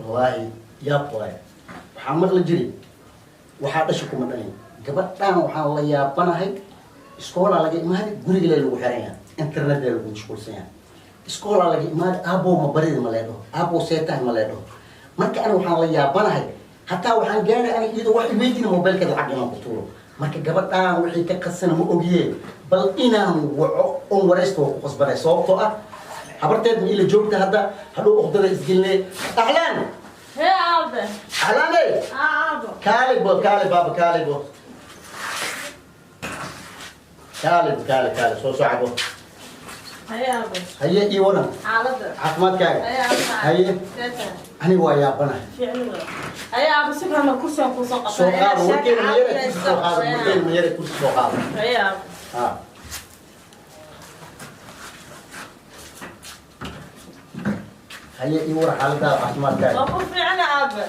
والله يا بواي محمد الجري وحاد شكو مدني gabadhan waxaan la yaabanahay iskool laga imaado guriga lagu xiraya internet lagu mashquulsan iskool laga imaado abo ma barid ma leedo abo seetaan ma leedo marka ana waxaan la yaabanahay hatta waxaan gaaray ana iyadoo wax imeeyay mobilka lacag inaan ku tuuro marka gabadhan wixii ka qasana ma ogiyeen bal inaan waco on wareysto ku qasbanay sababtoo ah habarteed ma ila joogta hadda haduu uqdada isgelnay ahlan هي عابة ahlan عابة كالب بابا كالب كالب سو عبو هي عابة هي اي ورا عالبة عفمات كاي هي أنا ويا بنا فعلا هي عابة سكرة ما كرسي وكرسي قطع سوقات ممكن ميرة كرسي سوقات هي عابة ها هي اي ورا حالتها عفمات كاي ما كنت فعلا عابة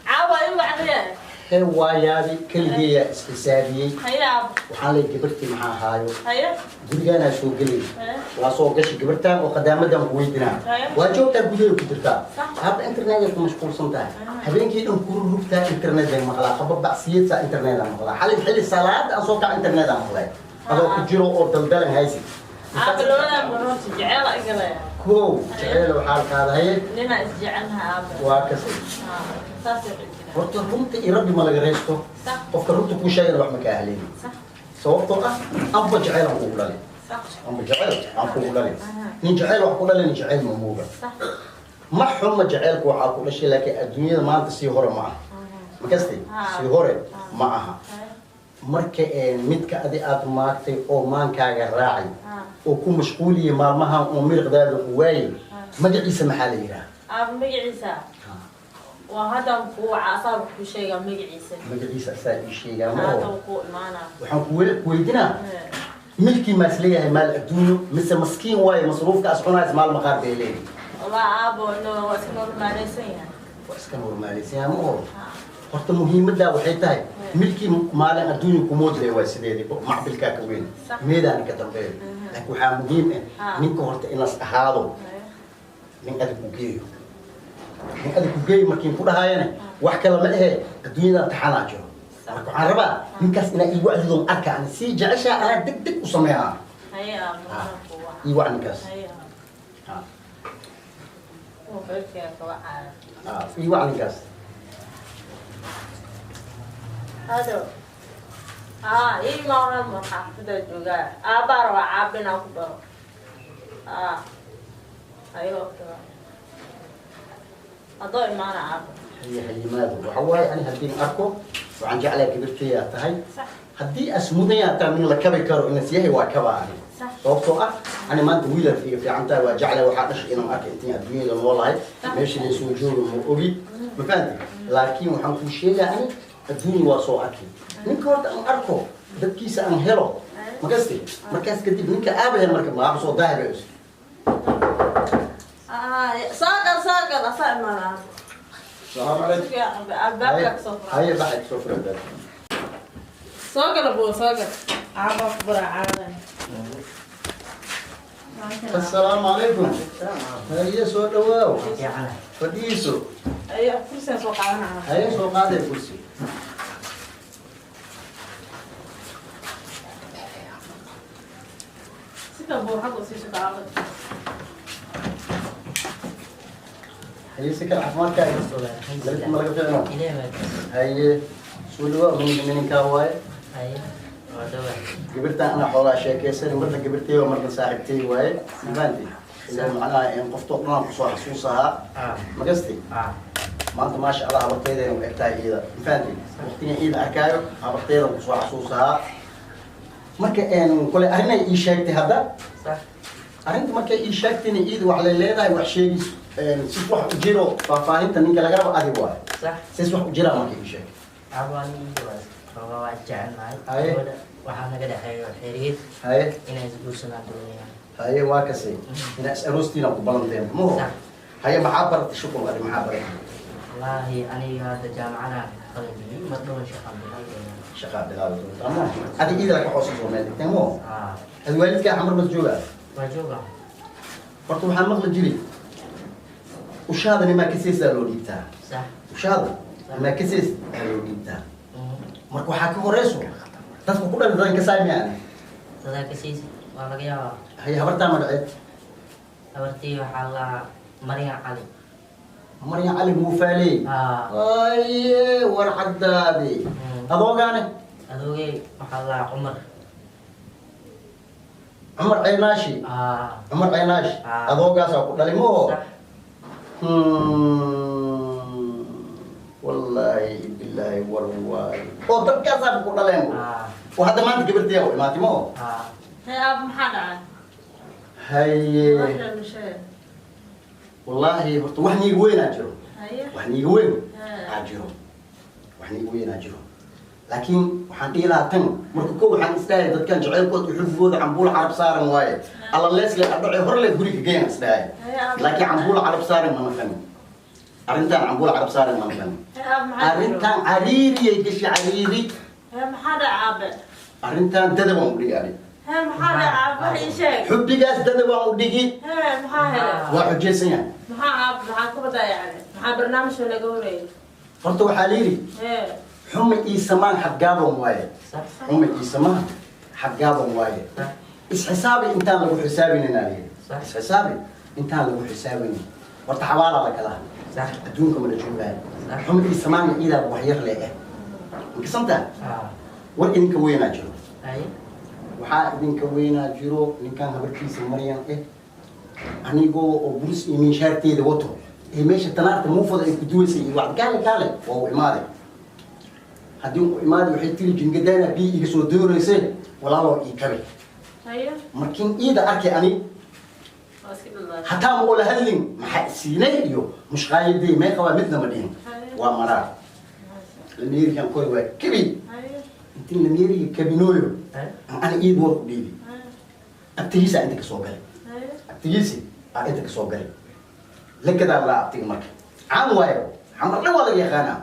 عابة إيوة عليها هي ويا كل هي استسابي هي عابة وحان لي قبرتي معها هايو هي gurigaana soo galay waa soo gashi gabartaan oo qadaamadan ku weydinaa waa joogtaa gudaha ku jirtaa hadda internet ku mashquulsan tahay habeenkii dhan ku rugtaa internet ay maqlaa qabba siyada internet ay maqlaa xali salaad aan soo ka internet aan maqlay adoo ku jiro oo daldalan haysi عابلونا مرات جعلة إقلها كو جعل وحال قادهاي لنا إسجعلها عابة واكسي ساسي horta runta iyo rabbi ma laga reesto qofka runta ku sheegay wax ma ka ahlin sababtoo ah amba jacayl aan ku dhalay amba jacayl aan ku dhalay nin jacayl wax ku dhalay nin jacayl ma muuga ma xuma jacaylku waxa ku dhashay laakiin adduunyada maanta si hore ma aha ma kastay si hore ma aha marka midka adi aad maagtay oo maankaaga raacay oo ku mashquuliye maalmahan oo mirqdaada u waayay magaciisa maxaa la yiraahdaa عابة مقعيسة وهذا هو عصاب كل شيء مقعيسة magaciisa saa ii sheegaa ma هذا oo هو معنا waxaan ku weydiinaa milkii ma isleeyahay maal adduunyo mise maskiin waaye masruufkaas cunays maal maqaar bay leeyahay والله عابة إنه واسمه الماليسية waa iska normaaleysan ma oo horta muhiimadda waxay tahay milkii maalin adduunyo ku moodlay waa sideedii macbilka ka weyn meedaan ka dambeeyo laakiin waxaa muhiim ah ninka horta inaas ahaado nin adag u geeyo nin adag u geeyo markiin ku dhahaayana wax kale ma ahe adduunyada taxanaa jiro marka waxaan rabaa ninkaas inaa ii wacdido arka ani sii jeceshaa anaa deg deg u sameeyaa هي ii wac ninkaas هي وفرك كواعد ii wac ninkaas هذا إيه ما هو المحافظة جوجا أبار وعابنا كبر أيوة كده أضوي معنا عاب هي حليمات وحواي أنا هدين أركو وعن جعلها كبرت يا تهي صح هدي أسموني أتعمل لك كبر كارو إن سياهي وكبا صح صوبتو أنا ما أنت ويلر في عنتها وجعلها وحدش إنه أكل إنتي الدنيا لما والله ماشي نسوي جور وأبي ما فهمت لكن وحنقول شيء يعني الدنيا واسو أكل نك ورد أن أركو دكيس أن هيرو ما قصدي مركز كديب نك أبيه مركز ما أبصو ظاهر بس ساقل أصعب معنا السلام عليكم أبابك صفرة هاي بعد سفرة ده ساقل أبو ساقل عابا كبر عابا السلام عليكم هيا سو دواو فديسو أيوة فرصة سوق عنا هيا سو قاعدة كرسي ستة أبو حق وسيسو عابا هيا سكر عفمان كاي زلت ملك فينا هيا سو دواو من كاواي قبرتها أنا حوالي شيكيسر مرة قبرتي ومرة صاحبتي واي فهمتي إذا معناها إن قفتو قناة قصوى حسوسها ما قصدي ما أنت ما شاء الله عبرتي ذي وقتها إذا فهمتي وقتين إذا أكايو عبرتي ذي قصوى حسوسها مركا إن كل أرنا إيشاكتي هذا صح أنت مركا إيشاكتني إذا وعلى الليلة وحشي سيف واحد جيرو فاهمت إنك لقرب أدي واي صح سيف واحد جيرو مركا إيشاك عواني هو وجعنا هاي وحنا قد حريت هاي إن يزبوسنا الدنيا هاي واكسي هنا أسألوستينا قبلنتين مو صح هاي معبرة الشكر هذه معبرة والله أنا هذا جامعنا قلبي مطلوب شقاء بلاد تمام هذه إذا لك حوصل زمان تمام آه الوالد كان عمر مسجولا وجوبا فرتو محمد الجري ushaada nimaa kaseysaa loo dhiibtaa صح ushaada nimaa kaseys aa loo dhiibtaa marka waxaa ka horeyso dadka ku dhalidaan kasaay miyaane هذا كسيس والله يا hay habartaa magaceed أورتي وحلا مريم علي maryan cali muufaaley aye war caddaadi adoogaane أدوغي وحلا عمر cumar ceynaashi cumar ceynaash adoogaasaa ku dhalay moo صح wallaahi bilaahi war waayo oo dadkaasaa ku dhaleen oo hadda maanta gabartiyaa u imaatay moo هي أب محل haye واحدة من شيء wallaahi horta wax niiga weynaa jiro هي wax niiga weyn aa jiro wax niiga weynaa jiro laakiin waxaan dhihi lahaa tan marka kow waxaan isdhahay dadkan jaceylkood iyo xubigooda cambuula carab saaran waaye alla leesle adhace horle guriga geyan isdhahay laakiin cambuula carab saaran ma naqanin arrintan cambuula carab saaran ma naqanin هي أب محل arrintan cariiriyay gashi cariiri هي محل عابد arrintan dada baan u dhigi ani هي محل عابد إيش هيك xubbigaas dada baan u dhigi هي محل waa xujaysan yahay محل عابد محل كبدا يعني محل برنامج ولا قولي horta waxaa la yidhi هي xuma ii samaan xadgaaban waaye صح xuma ii samaan xadgaaban waaye isxisaabi intaan lagu xisaabinin aa layidhi صح isxisaabi intaan lagu xisaabinin horta xawaalaa la kala صح adduunka mana joogaan xuma ii samaanna iidaa waxyar le eh inkasantaa war idinka weynaa jiro أي waxaa idinka weynaa jiro ninkan habarkiisa maryan eh anigoo oo buris iyo minshaarteeda wato ee meesha tanaarta muufada ay ku duwaysay iyo wax kaale kaale waa u imaaday haddii u imaaday waxay tiri jingadaana bii iga soo dooraysay walaaloo ii kabe هي markiin iida arkay ani بسم الله hataa ma ula hadlin maxaa siinay iyo mushqaayadii may qabaa midna ma dhihin waa maraar lameerikan koy waa kabi هي intii lameeriga kabinooyo ani iid war u dhiibi هي abtigiisa inta ka soo galay هي abtigiisi aa inta ka soo galay lakadaa laa abtiga marka caan waayo xamarle waa laga yaqaanaa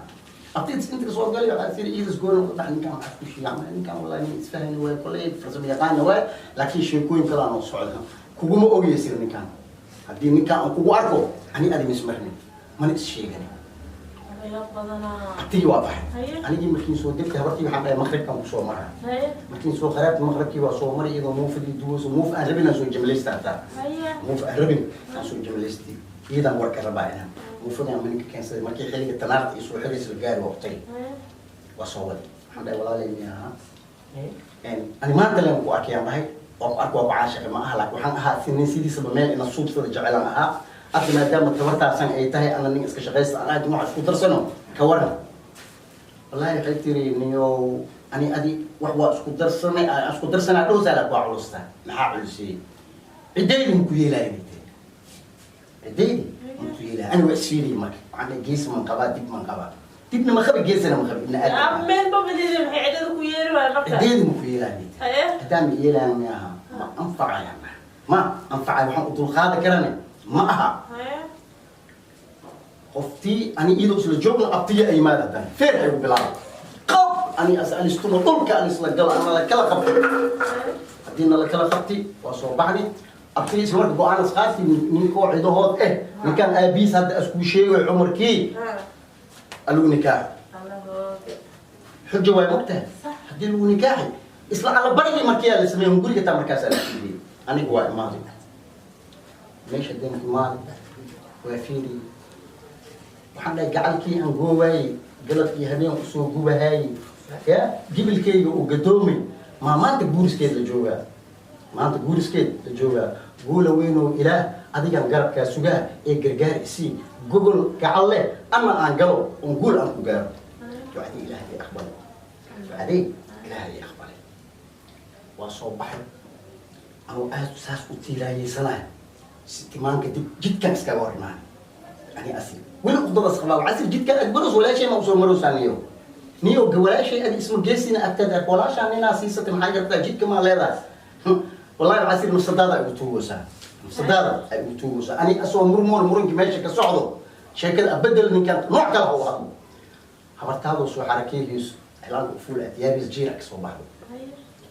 abtigiis inta ka soo galay waxaa tiri iidas goona dhax ninkan waxaa ku shiican ninkan wallahi nin isfahani waayo kolley farsamo yaqaana waayo laakiin sheekooyin kale aan oo socda kuguma ogeysin ninkan haddii ninkan aan kugu arko ani adi mismarnin mana is sheeganin يا بدنا abtigii waa baxay هي anigii markiin soo degtay habartii waxaan dhahay maqribkan kusoo maraa هي markiin soo qaraabta maqribkii waa soo maray iyadoo muufadii duwayso muuf aan rabin aan soo jamlaysta hataa هي muuf aan rabin aan soo jamlaystay iyadan warka rabaa inaan muufadaan maninka keensaday markii xilliga tanaarta iyo soo xiraysa la gaari waqtay waa soo waday waxaan dhahay walaalay miyaha ani maanta leen ku arkayaan dhahay waa ku arka waa ku caashiqi ma aha laakiin waxaan ahaa sinin sidiisaba meel ina suubsada jecelaan ahaa hadda maadaama tabartaasan ay tahay ana nin iska shaqaysta aan aad wax isku darsano ka waran wallaahi waxay tiri niyow ani adi wax waa isku darsanay aan isku darsanaa dhowsaala waa culusta maxaa culusiyey ciddaydi muku yeelaayo bay tiri ciddaydi muku yeelaayo ani waa isfiiriyey marka waxaan dhahay geesi man qabaa dib man qabaa dibna ma qabi geesana ma qabi ibna aadam عمين بابا دي waxay cidada ku yeeri way qabta ciddaydi muku yeelaayo bay tiri هي haddaan ma yeelaayo ma aha ma anfacaya ma anfacay waxaan u dulqaada karane ma aha هي qoftii ani iyadoo isla joogna abtiya ay imaad haddana feer ay u bilaabay qab ani alistumo dhulka an isla galo ana la kala qabtay haddii na la kala qabtay waa soo baxday abtiya isla marka go-aan isqaati ninkoo cidahood eh ninkaan aabiis hadda iskuu sheegay cumarkii alagu nikaaxo xujo waay mogtahay haddii lagu nikaaxay isla allabarigii markiyaa la sameeyey guriga taa markaasaa la siiyey aniga waa imaaday meesha danka imaaday waa fiiriyey waxaan dhahay gacalkii aan goowaayey galad iyo habeen usoo gubahaayey ya gibilkayga uu gadoomay maa maanta guuriskeed la joogaa maanta guuriskeed la joogaa guula weynow ilaah adigan garabkaa sugaa ee gargaar isii gogol gacal leh ama aan galo oon guul aan ku gaaro ducadii ilaahay aqbalay ducadii ilaahay aqbalay waa soo baxay anuu aad saas u tiiraayeysanaya sitimaanka dib jidkan iskaga hor imaanay ani asig weli uqdadas qabaa casir jidkan agbaros walaashay ma usoo maroosaa niyo niyo walaashay adi isma geesina agtada walaashaa ninaa siisatay maxaa gartaa jidka maa leedahay wallahi casir nafsadaada ay u tuugaysaa nafsadaada ay u tuugaysaa ani asoo murmoon muranki meesha ka socdo sheekada abedel ninkan nooc kale ha u hadlo habartaadoo soo xarakeegiisu iclaanka ufuul atiyaabiis jiira kasoo baxdo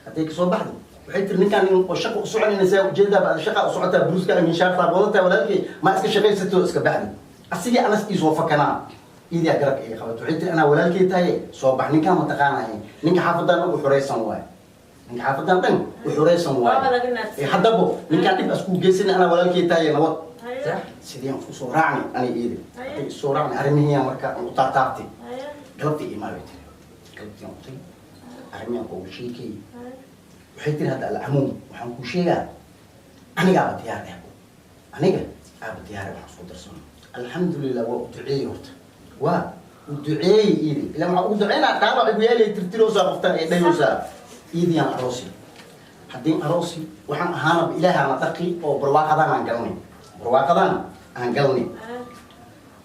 hadday kasoo baxdo waxay tiri ninkaan nin oo shaqa u soconaysa ujeedaa baad shaqa u socotaa buruska minshaartaa wadataa walaalkay ma iska shaqaysato iska baxdi أسيجي أنا إيزوفا كنا إيدي أقرب إيه خبرت وحيت أنا ولا الكي تاي صوب نيكا متقانا هي نيكا حافظنا وحريصا واي نيكا حافظنا بن وحريصا واي حدبو نيكا تبقى أسكو جيسين أنا ولا الكي تاي نوت سيدي أنا صورعني أنا إيدي صورعني أرمي هي مركا مطاطاتي قلبتي إيه ما بيتي قلبتي أنتي أرمي أقول شيء كي وحيت هذا العموم وحنكو شيء أنا قاعد بتياري أنا قاعد بتياري وحصو درسون الحمد لله ودعي ودعي إيدي لما ودعينا قالوا عبيالي ترتلو ساقفتا إيديوسا إيدي أنا أروسي حدين أروسي وحن أهانا بإله أنا تقي أو برواقضان أنقلني برواقضان أنقلني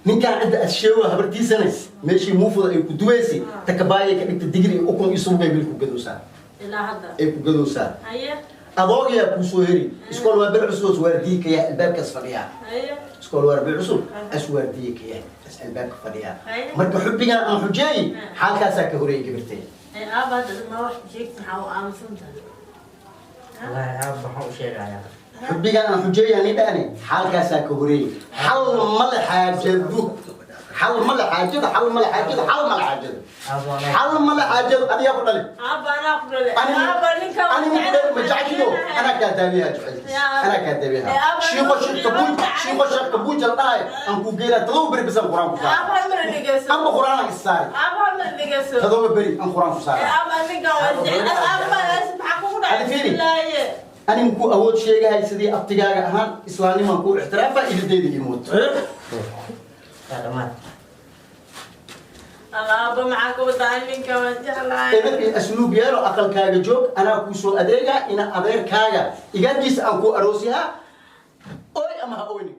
من كان عند الشيوة هبرتي سنة ماشي موفض يكون دويسي تكبايك إنك تدقري أكون يسوي بيلكو قدوسا إلا هذا إيكو قدوسا أيه أضاقي يا بوسوهري إسكول وابر عسوس وارديك يا الباب كسفريا أيه إسكول وابر عسوس أسوارديك يا الباب كفريا مركب حبي أنا حجاي حال كاسا كهوري جبرتي أبد ما وح شيء تحاول أمسنت والله أب بحوم شيء يا حبي أنا حجاي يعني داني حال كاسا كهوري حل ملح جذو حل ملح جذ حل ملح جذ حل ملح جذ حل ملح جذ أنا يا بدلي أنا أقول أنا أنا مجاكيدو أنا كاتبيها جعلت أنا كاتبيها شيخ كبوج الله أنكو جيلا تلو بري بس القرآن كسار أم القرآن كسار تلو بري القرآن كسار أنا مكو أول شيء هاي سدي أبتجاج هان إسلامي مكو احترافه إلى دي يموت الله أبو معك وتعلمين كمان جهلا إذا أسلوب يارو أقل كاجا جوك أنا كوسو أدريجا إن أدرير كاجا إذا جيس أنكو أروسيها أوي أما أويني